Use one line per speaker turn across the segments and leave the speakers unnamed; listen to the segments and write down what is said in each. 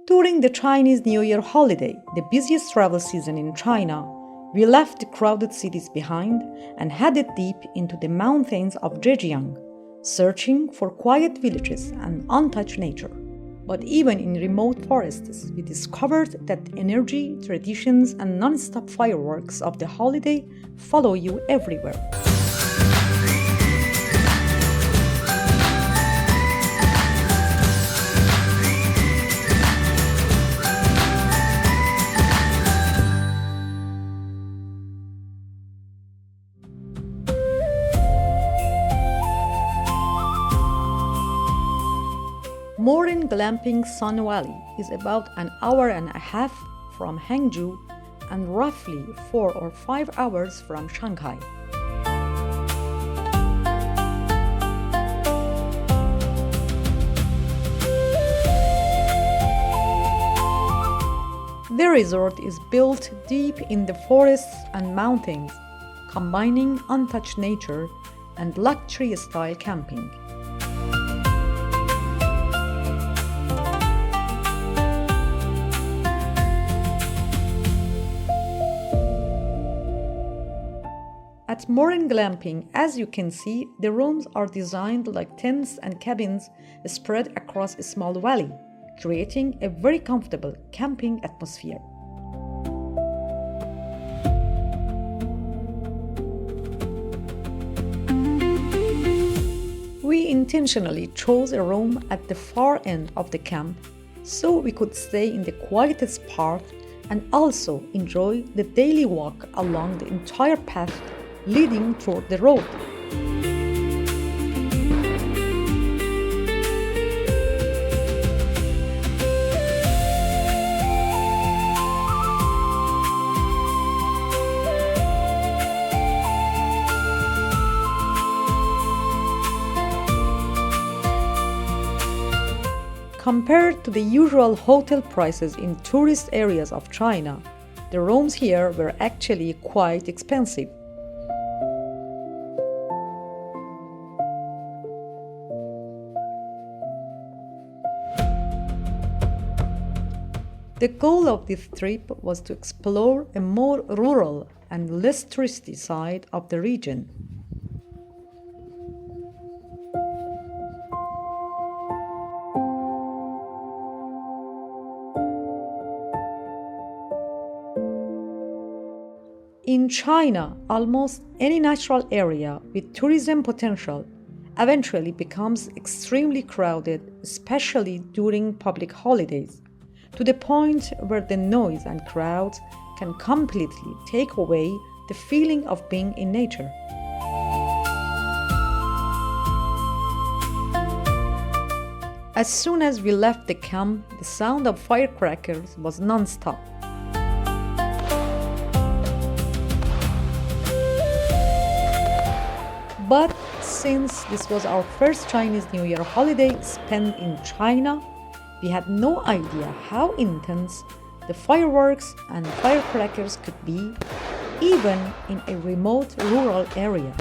During the Chinese New Year holiday, the busiest travel season in China, we left the crowded cities behind and headed deep into the mountains of Zhejiang, searching for quiet villages and untouched nature. But even in remote forests, we discovered that energy, traditions, and non-stop fireworks of the holiday follow you everywhere. Murren Glamping Sun Valley is about an hour and a half from Hangzhou and roughly 4 or 5 hours from Shanghai. The resort is built deep in the forests and mountains, combining untouched nature and luxury-style camping. At Murren Glamping, as you can see, the rooms are designed like tents and cabins spread across a small valley, creating a very comfortable camping atmosphere. We intentionally chose a room at the far end of the camp so we could stay in the quietest part and also enjoy the daily walk along the entire path leading toward the road. Compared to the usual hotel prices in tourist areas of China, the rooms here were actually quite expensive. The goal of this trip was to explore a more rural and less touristy side of the region. In China, almost any natural area with tourism potential eventually becomes extremely crowded, especially during public holidays, to the point where the noise and crowds can completely take away the feeling of being in nature. As soon as we left the camp, the sound of firecrackers was non-stop. But since this was our first Chinese New Year holiday spent in China, we had no idea how intense the fireworks and firecrackers could be, even in a remote rural area.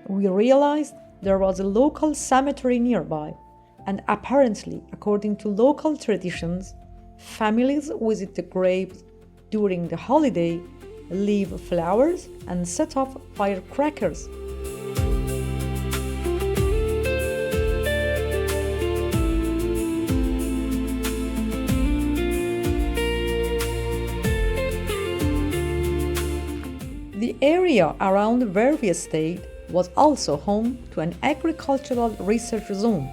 We realized there was a local cemetery nearby, and apparently, according to local traditions, families visit the graves during the holiday, leave flowers, and set off firecrackers. The area around where we stayed was also home to an agricultural research zone,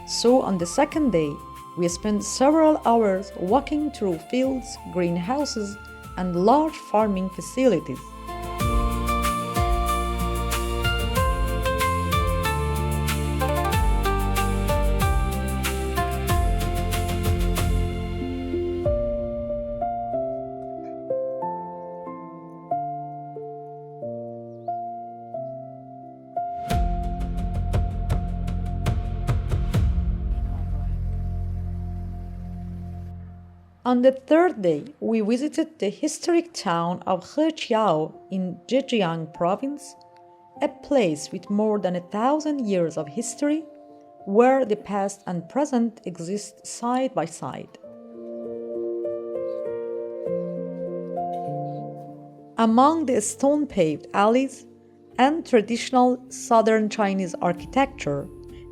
so on the second day, we spent several hours walking through fields, greenhouses, and large farming facilities. On the third day, we visited the historic town of Heqiao in Zhejiang Province, a place with more than 1,000 years of history, where the past and present exist side by side. Among the stone-paved alleys and traditional southern Chinese architecture,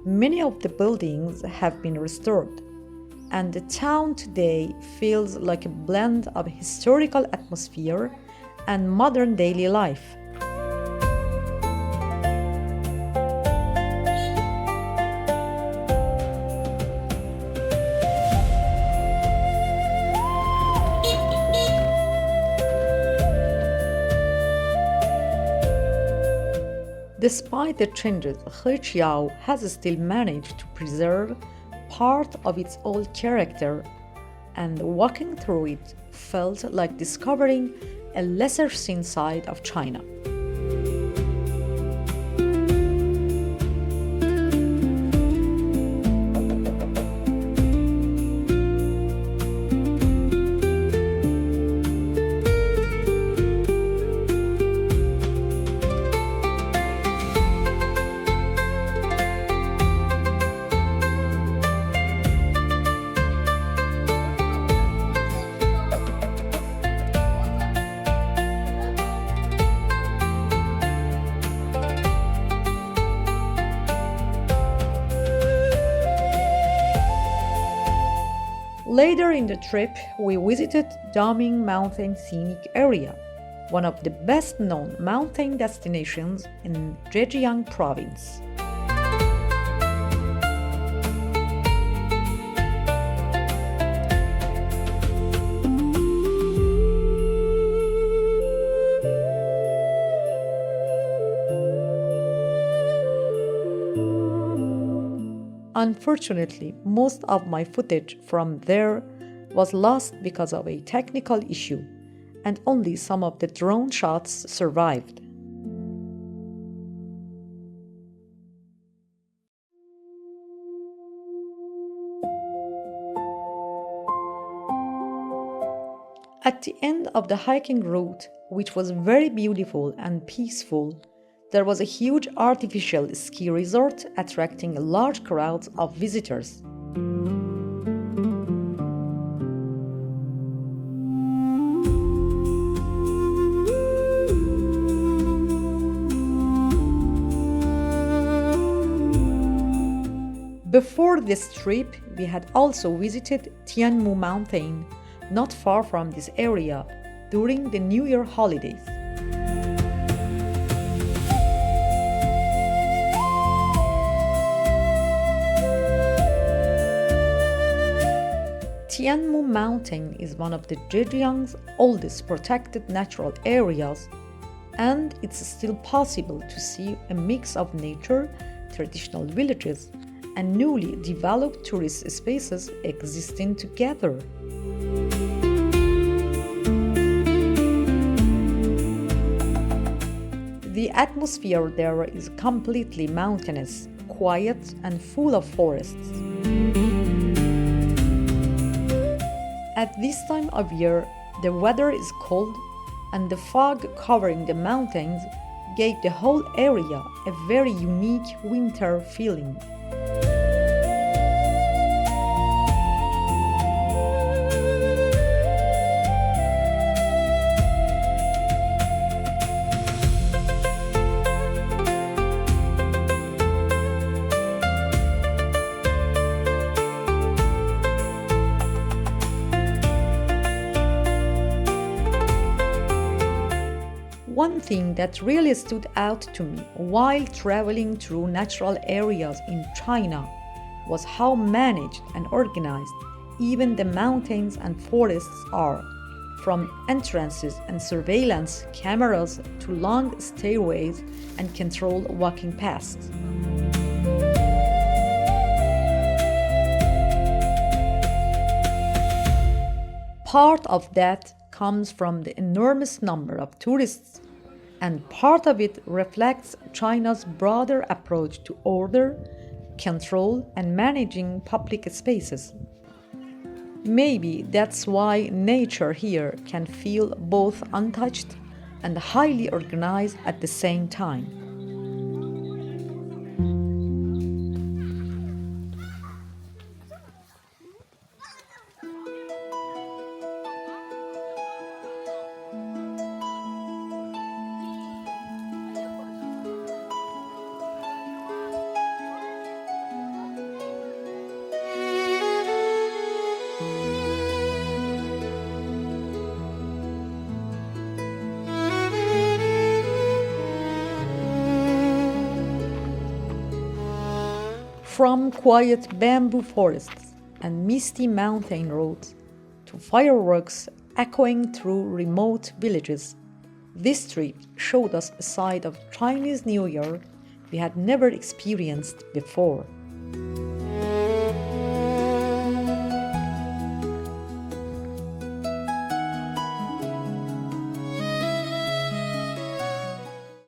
many of the buildings have been restored, and the town today feels like a blend of historical atmosphere and modern daily life. Despite the changes, Heqiao has still managed to preserve part of its old character, and walking through it felt like discovering a lesser-seen side of China. Later in the trip, we visited Daming Mountain Scenic Area, one of the best-known mountain destinations in Zhejiang Province. Unfortunately, most of my footage from there was lost because of a technical issue, and only some of the drone shots survived. At the end of the hiking route, which was very beautiful and peaceful, there was a huge artificial ski resort attracting large crowds of visitors. Before this trip, we had also visited Tienmu Mountain, not far from this area, during the New Year holidays. Tianmu Mountain is one of the Zhejiang's oldest protected natural areas, and it's still possible to see a mix of nature, traditional villages, and newly developed tourist spaces existing together. The atmosphere there is completely mountainous, quiet, and full of forests. At this time of year, the weather is cold, and the fog covering the mountains gave the whole area a very unique winter feeling. One thing that really stood out to me while traveling through natural areas in China was how managed and organized even the mountains and forests are, from entrances and surveillance cameras to long stairways and controlled walking paths. Part of that comes from the enormous number of tourists, and part of it reflects China's broader approach to order, control, and managing public spaces. Maybe that's why nature here can feel both untouched and highly organized at the same time. From quiet bamboo forests and misty mountain roads to fireworks echoing through remote villages, this trip showed us a side of Chinese New Year we had never experienced before.